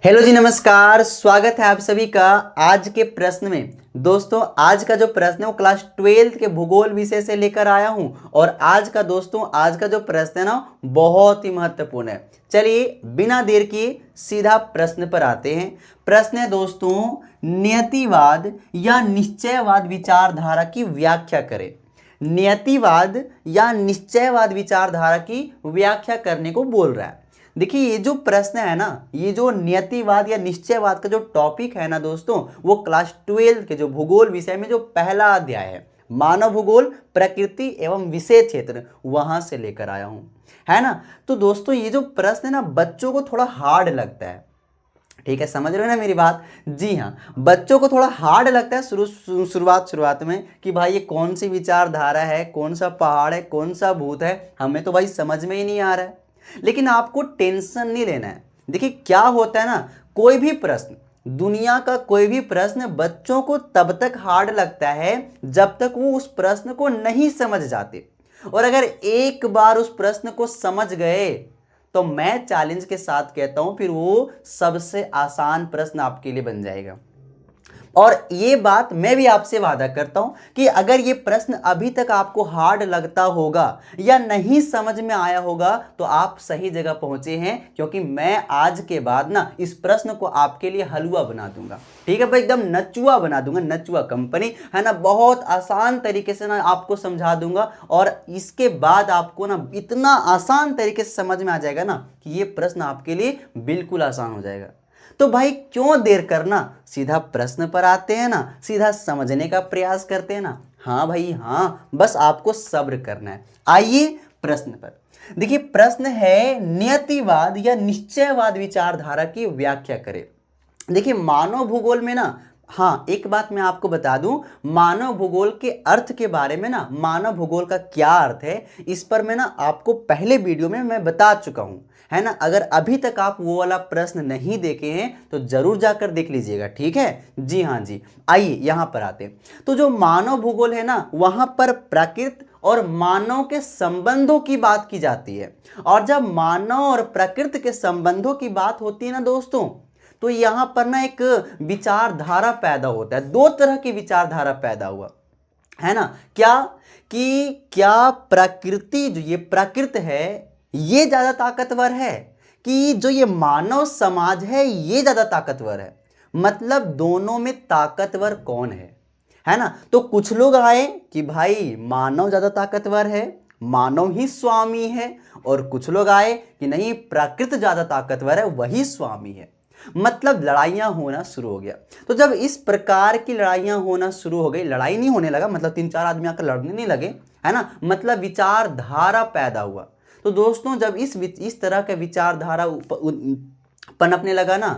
Hello जी, नमस्कार। स्वागत है आप सभी का आज के प्रश्न में। दोस्तों, आज का जो प्रश्न है वो क्लास 12th के भूगोल विषय से लेकर आया हूं और आज का जो प्रश्न है ना बहुत ही महत्वपूर्ण है। चलिए बिना देर किए सीधा प्रश्न पर आते हैं। प्रश्न है दोस्तों, नियतिवाद या निश्चयवाद विचारधारा की व्याख्या करें। नियतिवाद या निश्चयवाद विचारधारा की व्याख्या करने को बोल रहा है। देखिए, ये जो प्रश्न है ना, ये जो नियतिवाद या निश्चयवाद का जो टॉपिक है ना दोस्तों, वो क्लास 12 के जो भूगोल विषय में जो पहला अध्याय है, मानव भूगोल प्रकृति एवं विषय क्षेत्र, वहां से लेकर आया हूं, है ना। तो दोस्तों, ये जो प्रश्न है ना बच्चों को थोड़ा हार्ड लगता है। ठीक है, समझ रहे हो ना मेरी बात? जी हाँ, बच्चों को थोड़ा हार्ड लगता है शुरुआत में कि भाई ये कौन सी विचारधारा है, कौन सा पहाड़ है, कौन सा भूत है, हमें तो भाई समझ में ही नहीं आ रहा है। लेकिन आपको टेंशन नहीं लेना है। देखिए क्या होता है ना, कोई भी प्रश्न, दुनिया का कोई भी प्रश्न बच्चों को तब तक हार्ड लगता है जब तक वो उस प्रश्न को नहीं समझ जाते। और अगर एक बार उस प्रश्न को समझ गए तो मैं चैलेंज के साथ कहता हूं फिर वो सबसे आसान प्रश्न आपके लिए बन जाएगा। और ये बात मैं भी आपसे वादा करता हूं कि अगर ये प्रश्न अभी तक आपको हार्ड लगता होगा या नहीं समझ में आया होगा तो आप सही जगह पहुंचे हैं, क्योंकि मैं आज के बाद ना इस प्रश्न को आपके लिए हलवा बना दूंगा। ठीक है भाई, एकदम नचुआ बना दूंगा, नचुआ कंपनी है ना। बहुत आसान तरीके से ना आपको समझा दूंगा और इसके बाद आपको ना इतना आसान तरीके से समझ में आ जाएगा ना कि ये प्रश्न आपके लिए बिल्कुल आसान हो जाएगा। तो भाई क्यों देर करना, सीधा प्रश्न पर आते हैं ना, सीधा समझने का प्रयास करते हैं ना। हाँ भाई हाँ, बस आपको सब्र करना है। आइए प्रश्न पर। देखिए प्रश्न है, नियतिवाद या निश्चयवाद विचारधारा की व्याख्या करें। देखिए मानव भूगोल में ना, हाँ एक बात मैं आपको बता दूं, मानव भूगोल के अर्थ के बारे में ना, मानव भूगोल का क्या अर्थ है इस पर मैं ना आपको पहले वीडियो में मैं बता चुका हूं, है ना। अगर अभी तक आप वो वाला प्रश्न नहीं देखे हैं तो जरूर जाकर देख लीजिएगा, ठीक है। जी हाँ जी, आइए यहां पर आते हैं। तो जो मानव भूगोल है ना, वहां पर प्रकृति और मानव के संबंधों की बात की जाती है। और जब मानव और प्रकृति के संबंधों की बात होती है ना दोस्तों, तो यहां पर ना एक विचारधारा पैदा होता है। दो तरह की विचारधारा पैदा हुआ, है ना। क्या प्रकृति, जो ये प्रकृति है, ये ज्यादा ताकतवर है कि जो ये मानव समाज है ये ज्यादा ताकतवर है? मतलब दोनों में ताकतवर कौन है ना। तो कुछ लोग आए कि भाई मानव ज्यादा ताकतवर है, मानव ही स्वामी है, और कुछ लोग आए कि नहीं प्रकृति ज्यादा ताकतवर है, वही स्वामी है। मतलब लड़ाइयां होना शुरू हो गया। तो जब इस प्रकार की लड़ाइयां होना शुरू हो गई, लड़ाई नहीं होने लगा मतलब 3-4 आदमी आकर लड़ने नहीं लगे, है ना, मतलब विचारधारा पैदा हुआ। तो दोस्तों जब इस तरह का विचारधारा पनपने लगा ना,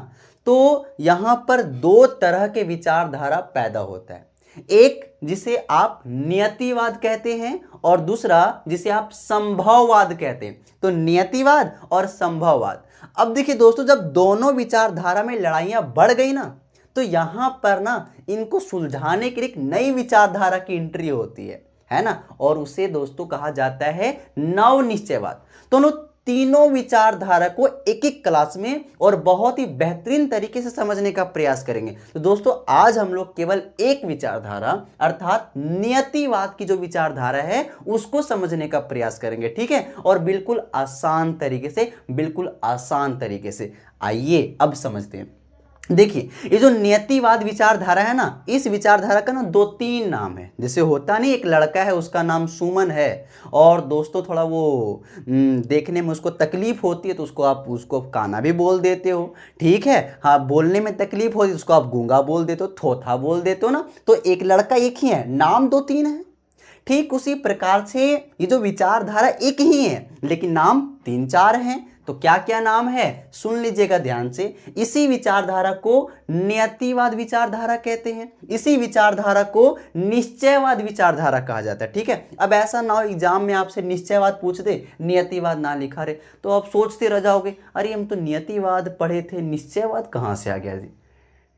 तो यहां पर दो तरह के विचारधारा पैदा होता है। एक जिसे आप नियतिवाद कहते हैं और दूसरा जिसे आप संभववाद कहते हैं। तो नियतिवाद और संभववाद। अब देखिए दोस्तों, जब दोनों विचारधारा में लड़ाइयां बढ़ गई ना, तो यहां पर ना इनको सुलझाने के लिए एक नई विचारधारा की एंट्री होती है ना। और उसे दोस्तों कहा जाता है नव निश्चयवाद। दोनों तीनों विचारधारा को एक एक क्लास में और बहुत ही बेहतरीन तरीके से समझने का प्रयास करेंगे। तो दोस्तों आज हम लोग केवल एक विचारधारा अर्थात नियतिवाद की जो विचारधारा है उसको समझने का प्रयास करेंगे, ठीक है। और बिल्कुल आसान तरीके से, बिल्कुल आसान तरीके से। आइए अब समझते हैं। देखिए ये जो नियतिवाद विचारधारा है ना, इस विचारधारा का ना 2-3 नाम है। जैसे होता नहीं, एक लड़का है उसका नाम सुमन है, और दोस्तों थोड़ा वो देखने में उसको तकलीफ होती है तो उसको काना भी बोल देते हो, ठीक है। हाँ, बोलने में तकलीफ होती है उसको आप गूंगा बोल देते हो, थोथा बोल देते हो ना। तो एक लड़का एक ही है, नाम 2-3 है। ठीक उसी प्रकार से ये जो विचारधारा एक ही है लेकिन नाम 3-4 हैं। तो क्या क्या नाम है सुन लीजिएगा ध्यान से। इसी विचारधारा को नियतिवाद विचारधारा कहते हैं, इसी विचारधारा को निश्चयवाद विचारधारा कहा जाता है, ठीक है। अब ऐसा ना हो एग्जाम में आपसे निश्चयवाद पूछ दे, नियतिवाद ना लिखा रहे, तो आप सोचते रह जाओगे अरे हम तो नियतिवाद पढ़े थे, निश्चयवाद कहाँ से आ गया जी।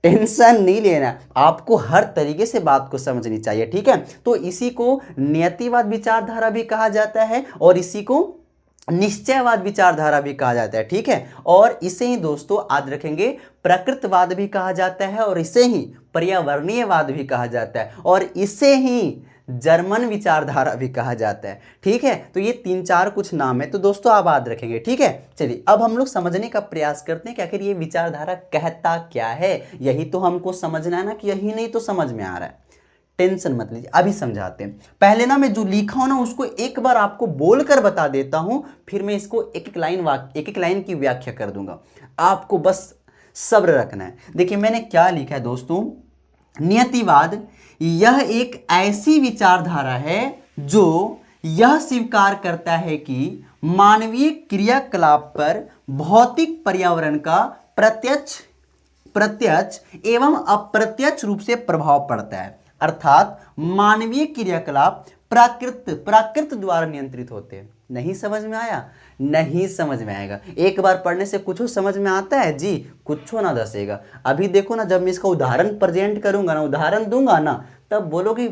टेंशन नहीं लेना, आपको हर तरीके से बात को समझनी चाहिए, ठीक है। तो इसी को नियतिवाद विचारधारा भी कहा जाता है और इसी को निश्चयवाद विचारधारा भी कहा जाता है, ठीक है। और इसे ही दोस्तों याद रखेंगे प्रकृतिवाद भी कहा जाता है, और इसे ही पर्यावरणीयवाद भी कहा जाता है, और इसे ही जर्मन विचारधारा भी कहा जाता है, ठीक है। तो ये 3-4 कुछ नाम है, तो दोस्तों आप याद रखेंगे, ठीक है। चलिए अब हम लोग समझने का प्रयास करते हैं कि आखिर ये विचारधारा कहता क्या है। यही तो हमको समझना है ना, कि यही नहीं तो समझ में आ रहा है। टेंशन मत लीजिए, अभी समझाते हैं। पहले ना मैं जो लिखा हूं ना उसको एक बार आपको बोलकर बता देता हूं, फिर मैं इसको एक एक लाइन की व्याख्या कर दूंगा। आपको बस सब्र रखना है। देखिए मैंने क्या लिखा है दोस्तों, नियतिवाद यह एक ऐसी विचारधारा है जो यह स्वीकार करता है कि मानवीय क्रियाकलाप पर भौतिक पर्यावरण का प्रत्यक्ष एवं अप्रत्यक्ष रूप से प्रभाव पड़ता है। अर्थात मानवीय क्रियाकलाप प्राकृत द्वारा नियंत्रित होते हैं। नहीं समझ में आया? नहीं समझ में आएगा। एक बार पढ़ने से कुछ समझ में आता है जी, कुछ ना दसेगा। अभी देखो ना, जब मैं इसका उदाहरण प्रेजेंट करूंगा ना, उदाहरण दूंगा ना, तब बोलोगे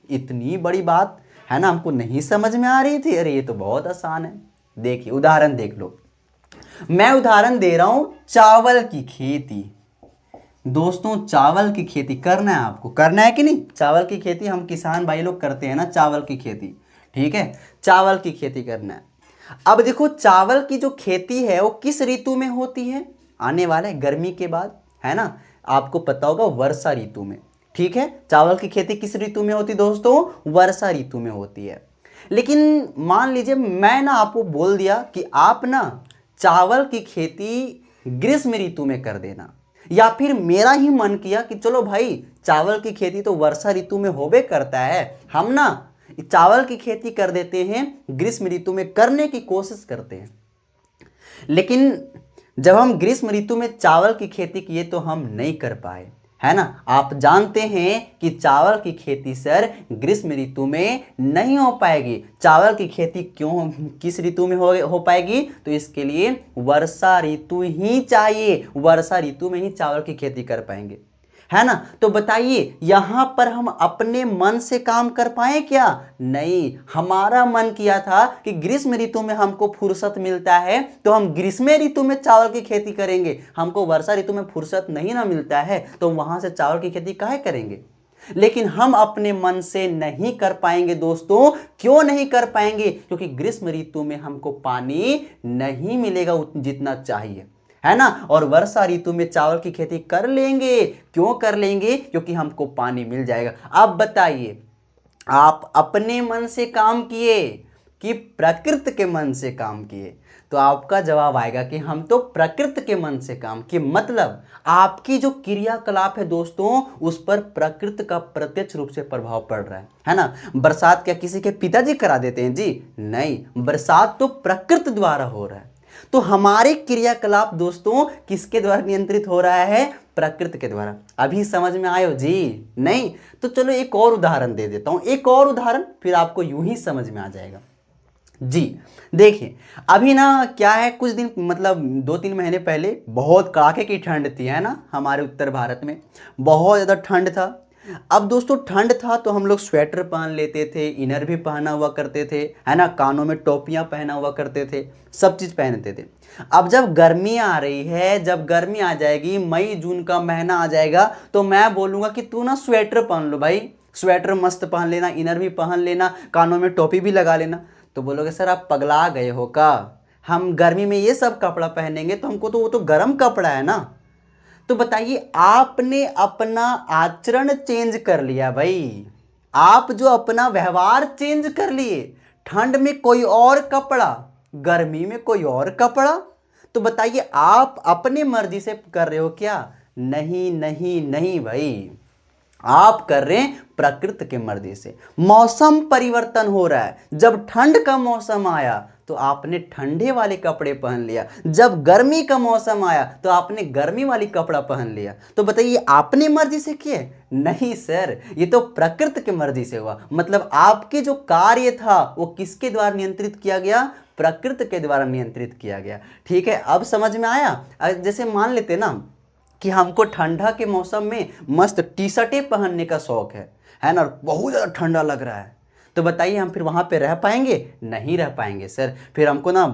इतनी बड़ी बात है ना, हमको नहीं समझ में आ रही थी। अरे ये तो बहुत आसान है। देखिए उदाहरण देख लो। मैं उदाहरण दे रहा हूं चावल की खेती। दोस्तों चावल की खेती करना है, आपको करना है कि नहीं? चावल की खेती हम किसान भाई लोग करते हैं ना, चावल की खेती, ठीक है। चावल की खेती करना है। अब देखो चावल की जो खेती है वो किस ऋतु में होती है? आने वाले गर्मी के बाद, है ना। आपको पता होगा वर्षा ऋतु में, ठीक है। चावल की खेती किस ऋतु में होती दोस्तों? वर्षा ऋतु में होती है। लेकिन मान लीजिए मैं ना आपको बोल दिया कि आप ना चावल की खेती ग्रीष्म ऋतु में कर देना, या फिर मेरा ही मन किया कि चलो भाई चावल की खेती तो वर्षा ऋतु में होबे करता है, हम ना चावल की खेती कर देते हैं, ग्रीष्म ऋतु में करने की कोशिश करते हैं। लेकिन जब हम ग्रीष्म ऋतु में चावल की खेती किए तो हम नहीं कर पाए, है ना। आप जानते हैं कि चावल की खेती सर ग्रीष्म ऋतु में नहीं हो पाएगी। चावल की खेती क्यों किस ऋतु में हो पाएगी? तो इसके लिए वर्षा ऋतु ही चाहिए। वर्षा ऋतु में ही चावल की खेती कर पाएंगे, है ना। तो बताइए यहां पर हम अपने मन से काम कर पाए क्या? नहीं। हमारा मन किया था कि ग्रीष्म ऋतु में हमको फुर्सत मिलता है तो हम ग्रीष्म ऋतु में चावल की खेती करेंगे। हमको वर्षा ऋतु में फुर्सत नहीं ना मिलता है तो वहां से चावल की खेती काहे करेंगे? लेकिन हम अपने मन से नहीं कर पाएंगे दोस्तों। क्यों नहीं कर पाएंगे? क्योंकि ग्रीष्म ऋतु में हमको पानी नहीं मिलेगा जितना चाहिए, है ना। और वर्षा ऋतु में चावल की खेती कर लेंगे। क्यों कर लेंगे? क्योंकि हमको पानी मिल जाएगा। अब बताइए आप अपने मन से काम किए कि प्रकृति के मन से काम किए? तो आपका जवाब आएगा कि हम तो प्रकृति के मन से काम किए। मतलब आपकी जो क्रियाकलाप है दोस्तों उस पर प्रकृति का प्रत्यक्ष रूप से प्रभाव पड़ रहा है ना। बरसात क्या किसी के पिताजी करा देते हैं जी? नहीं, बरसात तो प्रकृति द्वारा हो रहा है। तो हमारे क्रियाकलाप दोस्तों किसके द्वारा नियंत्रित हो रहा है? प्रकृति के द्वारा। अभी समझ में आयो जी? नहीं? तो चलो एक और उदाहरण दे देता हूं, एक और उदाहरण, फिर आपको यूं ही समझ में आ जाएगा जी। देखिए अभी ना क्या है, कुछ दिन मतलब 2-3 महीने पहले बहुत कड़ाके की ठंड थी, है ना। हमारे उत्तर भारत में बहुत ज़्यादा ठंड था। अब दोस्तों ठंड था तो हम लोग स्वेटर पहन लेते थे, इनर भी पहना हुआ करते थे, है ना। कानों में टोपियां पहना हुआ करते थे, सब चीज़ पहनते थे। अब जब गर्मी आ रही है, जब गर्मी आ जाएगी, मई जून का महीना आ जाएगा, तो मैं बोलूँगा कि तू ना स्वेटर पहन लो भाई, स्वेटर मस्त पहन लेना, इनर भी पहन लेना, कानों में टोपी भी लगा लेना। तो बोलोगे सर आप पगला गए हो का? हम गर्मी में ये सब कपड़ा पहनेंगे तो हमको तो वो तो गर्म कपड़ा है ना। तो बताइए आपने अपना आचरण चेंज कर लिया भाई। आप जो अपना व्यवहार चेंज कर लिए, ठंड में कोई और कपड़ा, गर्मी में कोई और कपड़ा। तो बताइए आप अपने मर्जी से कर रहे हो क्या? नहीं नहीं नहीं भाई, आप कर रहे हैं प्रकृति के मर्जी से। मौसम परिवर्तन हो रहा है। जब ठंड का मौसम आया तो आपने ठंडे वाले कपड़े पहन लिया, जब गर्मी का मौसम आया तो आपने गर्मी वाली कपड़ा पहन लिया। तो बताइए आपने मर्जी से किए? नहीं सर, ये तो प्रकृति के मर्जी से हुआ। मतलब आपके जो कार्य था वो किसके द्वारा नियंत्रित किया गया? प्रकृति के द्वारा नियंत्रित किया गया। ठीक है, अब समझ में आया। जैसे मान लेते ना कि हमको ठंडा के मौसम में मस्त टी शर्टें पहनने का शौक है ना, बहुत ज़्यादा ठंडा लग रहा है तो बताइए हम फिर वहाँ पे रह पाएंगे? नहीं रह पाएंगे सर। फिर हमको ना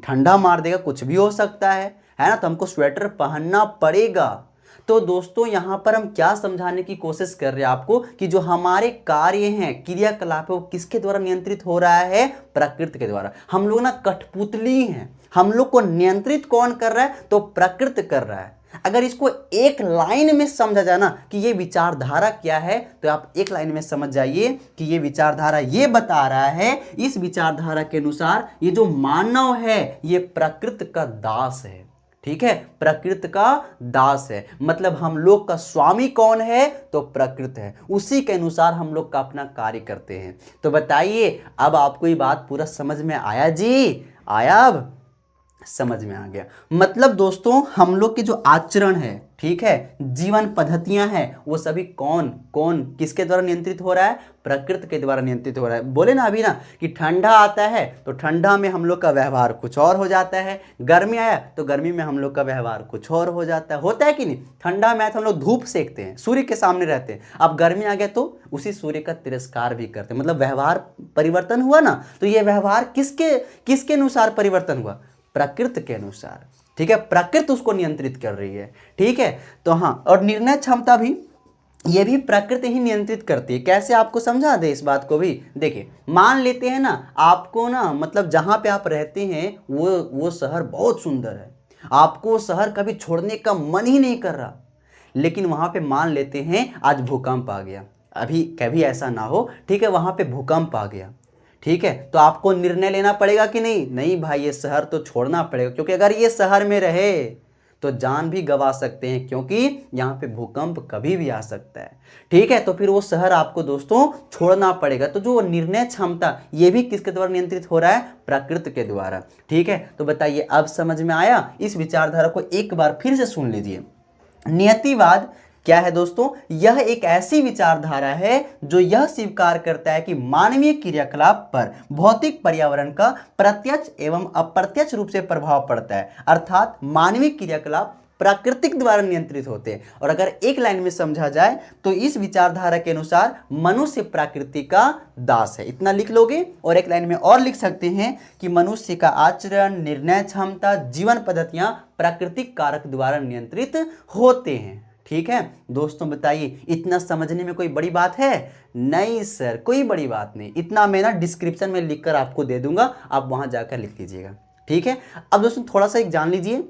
ठंडा मार देगा, कुछ भी हो सकता है ना, तो हमको स्वेटर पहनना पड़ेगा। तो दोस्तों यहाँ पर हम क्या समझाने की कोशिश कर रहे हैं आपको कि जो हमारे कार्य हैं, क्रियाकलाप है, वो किसके द्वारा नियंत्रित हो रहा है? प्रकृति के द्वारा। हम लोग ना कठपुतली हैं, हम लोग को नियंत्रित कौन कर रहा है? तो प्रकृति कर रहा है। अगर इसको एक लाइन में समझा जाए ना कि ये विचारधारा क्या है, तो आप एक लाइन में समझ जाइए कि ये विचारधारा ये बता रहा है, इस विचारधारा के अनुसार ये जो मानव है ये प्रकृति का दास है। ठीक है, प्रकृति का दास है, मतलब हम लोग का स्वामी कौन है? तो प्रकृति है। उसी के अनुसार हम लोग का अपना कार्य करते हैं। तो बताइए अब आपको ये बात पूरा समझ में आया जी? आया? अब समझ में आ गया। मतलब दोस्तों हम लोग के जो आचरण है, ठीक है, जीवन पद्धतियां हैं, वो सभी कौन कौन किसके द्वारा नियंत्रित हो रहा है? प्रकृति के द्वारा नियंत्रित हो रहा है। बोले ना अभी ना कि ठंडा आता है तो ठंडा में हम लोग का व्यवहार कुछ और हो जाता है, गर्मी आया तो गर्मी में हम लोग का व्यवहार कुछ और हो जाता है। होता है कि नहीं? ठंडा में आया तो हम लोग धूप सेकते हैं, सूर्य के सामने रहते हैं। अब गर्मी आ गया तो उसी सूर्य का तिरस्कार भी करते हैं। मतलब व्यवहार परिवर्तन हुआ ना। तो ये व्यवहार किसके अनुसार परिवर्तन हुआ? प्रकृति के अनुसार। ठीक है, प्रकृति उसको नियंत्रित कर रही है। ठीक है, तो हाँ, और निर्णय क्षमता भी ये भी प्रकृति ही नियंत्रित करती है। कैसे आपको समझा दे इस बात को भी? देखिए, मान लेते हैं ना आपको ना मतलब जहाँ पे आप रहते हैं वो शहर बहुत सुंदर है, आपको वो शहर कभी छोड़ने का मन ही नहीं कर रहा, लेकिन वहाँ पे मान लेते हैं आज भूकंप आ गया। अभी कभी ऐसा ना हो, ठीक है, वहाँ पे भूकंप आ गया, ठीक है, तो आपको निर्णय लेना पड़ेगा कि नहीं? नहीं भाई, ये शहर तो छोड़ना पड़ेगा, क्योंकि अगर ये शहर में रहे तो जान भी गंवा सकते हैं, क्योंकि यहाँ पे भूकंप कभी भी आ सकता है। ठीक है, तो फिर वो शहर आपको दोस्तों छोड़ना पड़ेगा। तो जो निर्णय क्षमता ये भी किसके द्वारा नियंत्रित हो रहा है? प्रकृति के द्वारा। ठीक है, तो बताइए अब समझ में आया? इस विचारधारा को एक बार फिर से सुन लीजिए। नियतिवाद क्या है दोस्तों? यह एक ऐसी विचारधारा है जो यह स्वीकार करता है कि मानवीय क्रियाकलाप पर भौतिक पर्यावरण का प्रत्यक्ष एवं अप्रत्यक्ष रूप से प्रभाव पड़ता है। अर्थात मानवीय क्रियाकलाप प्राकृतिक द्वारा नियंत्रित होते हैं। और अगर एक लाइन में समझा जाए तो इस विचारधारा के अनुसार मनुष्य प्रकृति का दास है। इतना लिख लोगे। और एक लाइन में और लिख सकते हैं कि मनुष्य का आचरण, निर्णय क्षमता, जीवन पद्धतियां प्राकृतिक कारक द्वारा नियंत्रित होते हैं। ठीक है दोस्तों, बताइए इतना समझने में कोई बड़ी बात है? नहीं सर, कोई बड़ी बात नहीं। इतना मैं ना डिस्क्रिप्शन में लिखकर आपको दे दूंगा, आप वहां जाकर लिख लीजिएगा। ठीक है, अब दोस्तों थोड़ा सा एक जान लीजिए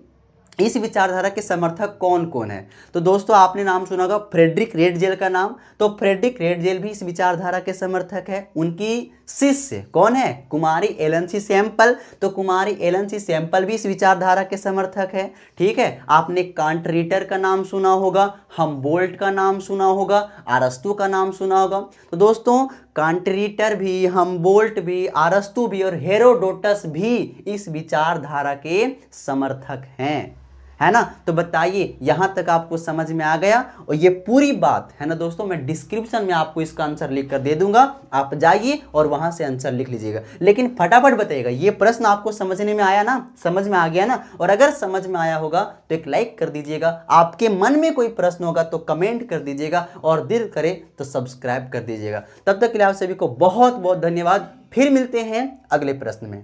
इस विचारधारा के समर्थक कौन कौन है। तो दोस्तों आपने नाम सुना होगा फ्रेडरिक रेडजेल का नाम। तो फ्रेडरिक रेडजेल भी इस विचारधारा के समर्थक है। उनकी शिष्य कौन है? कुमारी एलन सी सैंपल। तो कुमारी एलन सी सैंपल भी इस विचारधारा के समर्थक है। ठीक है, आपने कांट रीटर का नाम सुना होगा, हमबोल्ट का नाम सुना होगा, अरस्तु का नाम सुना होगा। तो दोस्तों कांट रीटर भी, हमबोल्ट भी, अरस्तु भी और हेरोडोटस भी इस विचारधारा के समर्थक हैं, है ना। तो बताइए यहां तक आपको समझ में आ गया? और ये पूरी बात है ना दोस्तों, मैं डिस्क्रिप्शन में आपको इसका आंसर लिख कर दे दूंगा, आप जाइए और वहां से आंसर लिख लीजिएगा। लेकिन फटाफट बताइएगा ये प्रश्न आपको समझने में आया ना? समझ में आ गया ना? और अगर समझ में आया होगा तो एक लाइक कर दीजिएगा। आपके मन में कोई प्रश्न होगा तो कमेंट कर दीजिएगा, और दिल करे तो सब्सक्राइब कर दीजिएगा। तब तक के लिए आप सभी को बहुत बहुत धन्यवाद। फिर मिलते हैं अगले प्रश्न में।